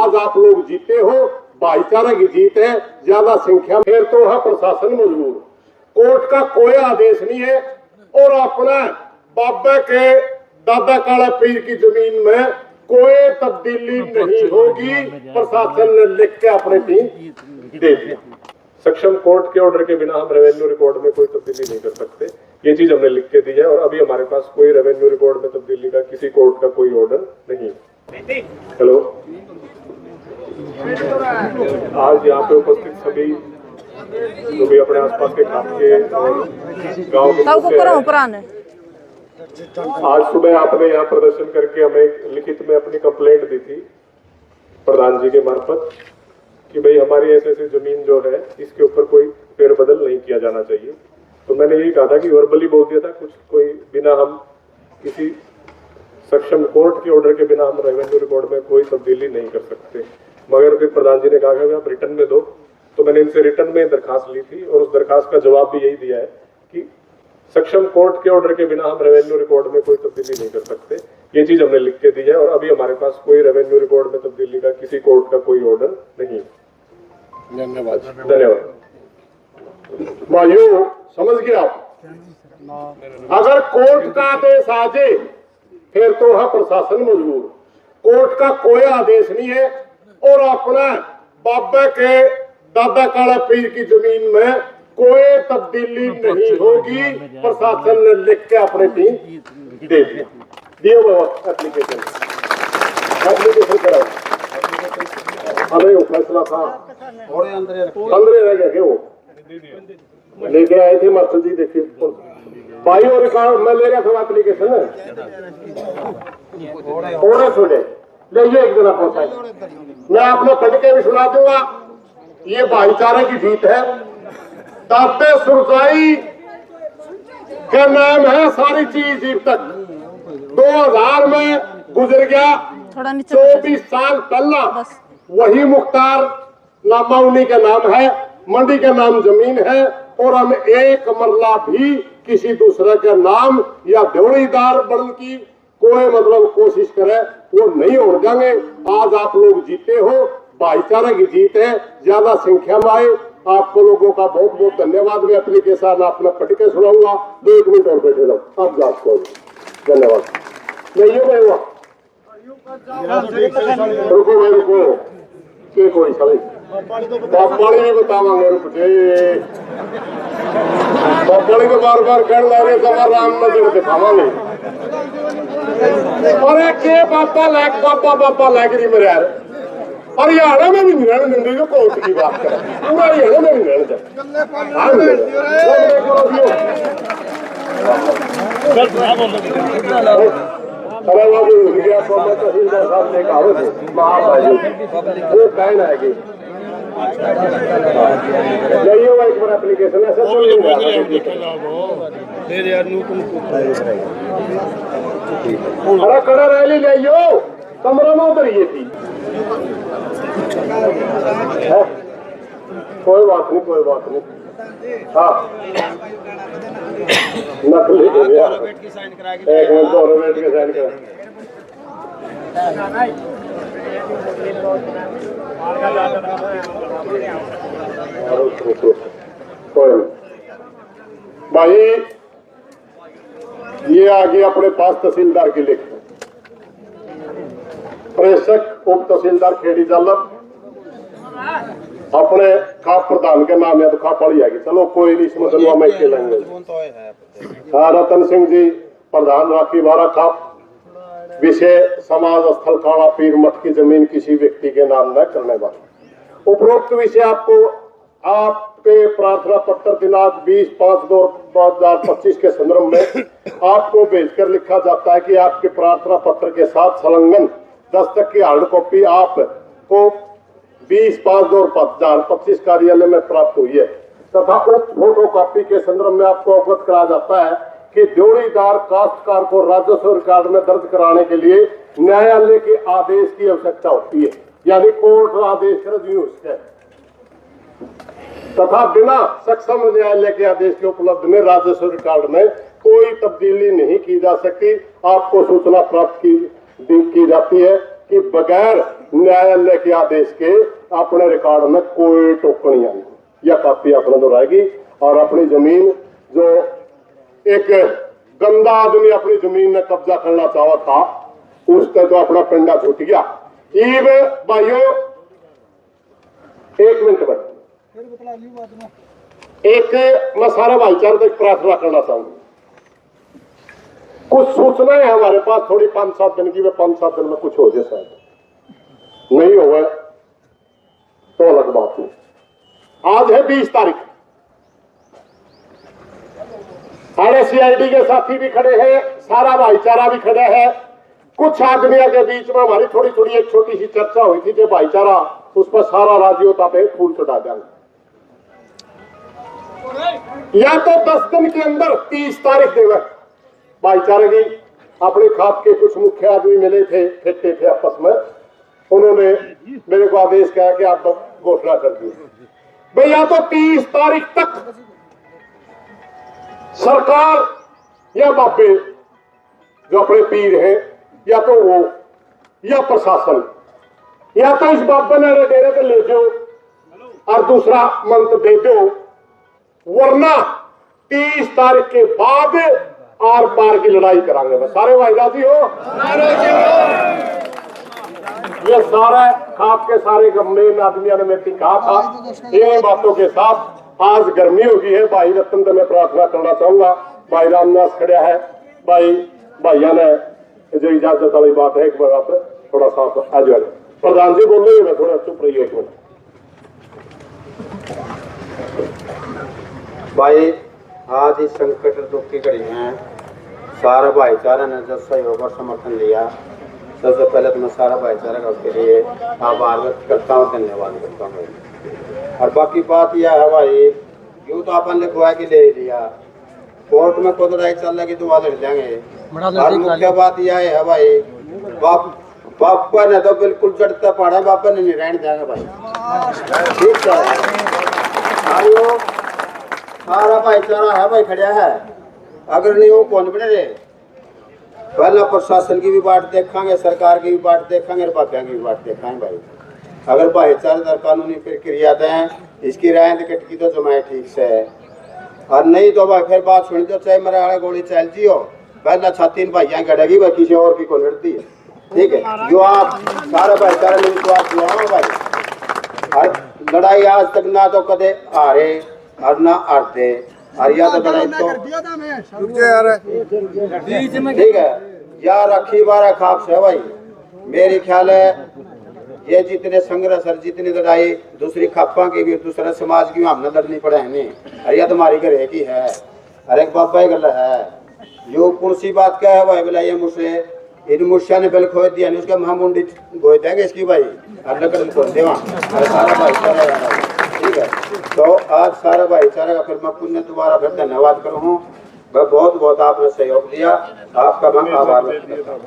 आज आप लोग जीते हो, भाईचारे की जीत है, ज्यादा संख्या फिर तो है प्रशासन मजबूर। कोर्ट का कोई आदेश नहीं है और अपना बाबा के दादा काला पीर की जमीन में कोई तब्दीली नहीं होगी, प्रशासन ने लिख के अपने टीम दे दिया। सक्षम कोर्ट के ऑर्डर के बिना हम रेवेन्यू रिकॉर्ड में कोई तब्दीली नहीं कर सकते, ये चीज हमने लिख के दी है और अभी हमारे पास कोई रेवेन्यू रिकॉर्ड में तब्दीली का किसी कोर्ट का कोई ऑर्डर नहीं। हेलो, आज यहाँ पे उपस्थित सभी जो भी अपने आसपास के खाते और गाँव के, आज सुबह आपने यहाँ प्रदर्शन करके हमें लिखित में अपनी कंप्लेंट दी थी प्रधान जी के मार्फत कि भाई हमारी ऐसे ऐसी जमीन जो है इसके ऊपर कोई फेरबदल नहीं किया जाना चाहिए। तो मैंने यही कहा था कि वर्बली बोल दिया था कुछ, कोई बिना हम किसी सक्षम कोर्ट के ऑर्डर के बिना हम रेवेन्यू रिकॉर्ड में कोई तब्दीली नहीं कर सकते। मगर फिर प्रधान जी ने कहा कि आप रिटर्न में दो, तो मैंने इनसे रिटर्न में दरखास्त ली थी और उस दरखास्त का जवाब भी यही दिया है कि सक्षम कोर्ट के ऑर्डर के बिना हम रेवेन्यू रिकॉर्ड में कोई तब्दीली नहीं कर सकते, ये चीज हमने लिख के दी है और अभी हमारे पास कोई रेवेन्यू रिकॉर्ड में तब्दीली का किसी कोर्ट का कोई ऑर्डर नहीं। धन्यवाद। भाइयों समझ गए आप, अगर कोर्ट का आदेश आ जाए फिर तो है प्रशासन मजबूर। कोर्ट का कोई आदेश नहीं है और अपना बाबा के दादा काला पीर की जमीन में कोई तब्दीली नहीं होगी, प्रशासन ने लिख के अपने टीम दे दिया। दियो एप्लीकेशन कराओ। अरे वो फैसला था अंदर रह गया, वो लेके आए थे मास्टर जी, देखिए भाई और रिकॉर्ड मैं ले रहा था एप्लीकेशन थोड़े थोड़े ले एक जना पहुंचाए, मैं आपने पढ़ के भी सुना दूंगा। ये भाईचारे की जीत है। दाते सुरजाई का नाम है सारी चीज जीव तक। 2000 में गुजर गया, 24 साल पहला वही मुख्तार नामा उन्हीं का नाम है, मंडी का नाम जमीन है और हम एक मरला भी किसी दूसरे का नाम या देवड़ीदार बनने की कोई मतलब कोशिश करे वो नहीं हो जाएंगे। आज आप लोग जीते हो, भाईचारे की जीत है, ज्यादा संख्या में आए, आपको लोगों का बहुत बहुत धन्यवाद। मैं एप्लीकेशन अपना पढ़ के सुनाऊंगा, 2 मिनट और बैठे रहो आप आपको धन्यवाद। नहीं भाई हुआ रुको भाई रुको के कोई सही पापड़ी भी बतावांगे, रुक जे पापड़ी को बार बार कह रहे सवार राम नजर दिखावांगे। अरे के बापा लाइक बापा लाइक रही मेरे यार, और हरियाणा में भी नहीं रहने देंगे जो कोर्ट की बात करें, पूरा हरियाणा में नहीं रहने देंगे। अरे वो तहसीलदार साहब ने कहा वो कहना है कि एक बार एप्लीकेशन ऐसा अरे कड़ा रैली लियो कमरा में उतरिए थी। कोई बात नहीं कोई बात नहीं। हाँ नकली एक मिनट और बैठ के साइन करा। भाई ये आगे अपने पास तहसीलदार की लिख, प्रेषक उप तहसीलदार खेड़ी जालम अपने खाप प्रधान के नाम है तो खाप पड़ी आएगी। चलो कोई नहीं, इसमें चलो मैं खेलेंगे। हाँ रतन सिंह जी प्रधान राखी बारा खाप, विषय समाज स्थल काला पीर मठ की जमीन किसी व्यक्ति के नाम न करने वाला। उपरोक्त विषय आपको आपके प्रार्थना पत्र दिनांक 20/5/2025 के संदर्भ में आपको भेजकर लिखा जाता है कि आपके प्रार्थना पत्र के साथ संलग्न दस्तक की हार्ड कॉपी आपको 20/5/2025 कार्यालय में प्राप्त हुई है तथा उक्त फोटो कॉपी के संदर्भ में आपको अवगत कराया जाता है कि जोड़ीदार काश्तकार को राजस्व रिकॉर्ड में दर्ज कराने के लिए न्यायालय के आदेश की आवश्यकता होती है, यानी कोर्ट आदेश है तथा बिना सक्षम न्यायालय के आदेश के उपलब्ध में राजस्व रिकॉर्ड में कोई तब्दीली नहीं की जा सकती। आपको सूचना प्राप्त की जाती है कि बगैर न्यायालय के आदेश के अपने रिकॉर्ड में कोई टिप्पणी नहीं, यह कॉपी अपने तो रहेगी। और अपनी जमीन जो एक गंदा आदमी अपनी जमीन में कब्जा करना चाहा था, उसका तो अपना पिंडा छूट गया। ईब भाइयों एक मिनट बस, एक मैं सारे भाईचारे को प्रार्थना करना चाहूंगा। कुछ सूचना है हमारे पास थोड़ी 5-7 दिन की, 5-7 दिन में कुछ हो जाए, शायद नहीं होगा तो अलग बात नहीं। आज है 20 तारीख, सारे सीआईडी के साथी भी खड़े हैं, सारा भाईचारा भी खड़ा है। कुछ आदमियों के बीच में हमारी थोड़ी थोड़ी एक छोटी सी चर्चा हुई थी कि भाईचारा उस पर सारा राजी होता पे फूल चढ़ा देंगे, या तो 10 दिन के अंदर 30 तारीख देवे। भाईचारे की अपने खाप के कुछ मुख्य आदमी मिले थे, फिरते थे आपस में, उन्होंने मेरे को आदेश किया कि आप घोषणा कर दी भाई, या तो 30 तारीख तक सरकार या बाबे जो अपने पीर हैं, या तो वो या प्रशासन, या तो इस बाबे ने डेरे पे ले जाओ और दूसरा मंत्र दे दो, वरना 30 तारीख के बाद आर पार की लड़ाई करांगे। बस सारे भाई राजी हो? ये सारा खाप के सारे मेन आदमियों ने मेरी कहा था, इन बातों के साथ आज गर्मी हो गई है। भाई रतन तो मैं प्रार्थना करना चाहूंगा, भाई रामदास खड़ा है, भाइया ने जो इजाजत वाली बात है, एक बार आप थोड़ा सा आ जाए। प्रधान जी बोल रहे हैं, मैं थोड़ा चुप रही, एक मिनट। भाई आज इस संकट दुख की घड़ी में सारा भाईचारा ने जो सहयोग और समर्थन दिया, सबसे पहले तो मैं सारा भाईचारा का उसके लिए आभार व्यक्त करता हूँ, धन्यवाद करता हूँ। और बाकी बात यह है भाई, यूं तो अपन लिखवा के ले लिया, कोर्ट में कोई लड़ाई चल रही तो वहां लड़ जाएंगे। और मुख्य बात यह है भाई, बापा ने तो बिल्कुल चढ़ता पड़ा, बापा ने नहीं रहने देंगे भाई, ठीक है। सारा भाईचारा है भाई, खड़ा है, अगर नहीं वो कौन बने रहे। पहला प्रशासन की भी बात देखेंगे, सरकार की भी बात देखेंगे, और बाकियों की भी बात देखेंगे भाई। अगर भाईचारा कानूनी प्रक्रिया दें, इसकी राय टिकट की तो जमाए ठीक से है, और नहीं तो भाई फिर बात सुनी तो चाहे मेरे आड़े गोली चल जी हो, पहला छाती भाइया गड़ेगी भाई, किसी और की कौन लड़ती है, ठीक है। जो आप सारा भाईचारा में विश्वास हुआ हो भाई, और लड़ाई आज तक ना तो कदे हारे और ना हारते, और या तो लड़ाई तो ठीक है या रखी बारा खाप से भाई। मेरी ख्याल है ये जितने संघर्ष और जितनी लड़ाई दूसरी खापा की भी, दूसरे समाज की हमने लड़नी पड़े है नहीं, अरे तो हमारी घर की है, अरे एक बाबा गल है। जो कौन सी बात क्या है भाई, बोला ये मुझसे इन मुर्शिया ने बिल खो दिया, उसका महामुंडी गोई देंगे इसकी भाई, और लकड़ खोल देवा सारा भाईचारा, ठीक है। तो आज सारा भाईचारा का फिर मैं पुण्य दोबारा फिर धन्यवाद करूँ, मैं बहुत बहुत आपने सहयोग दिया, आपका मैं आभार व्यक्त करता हूँ।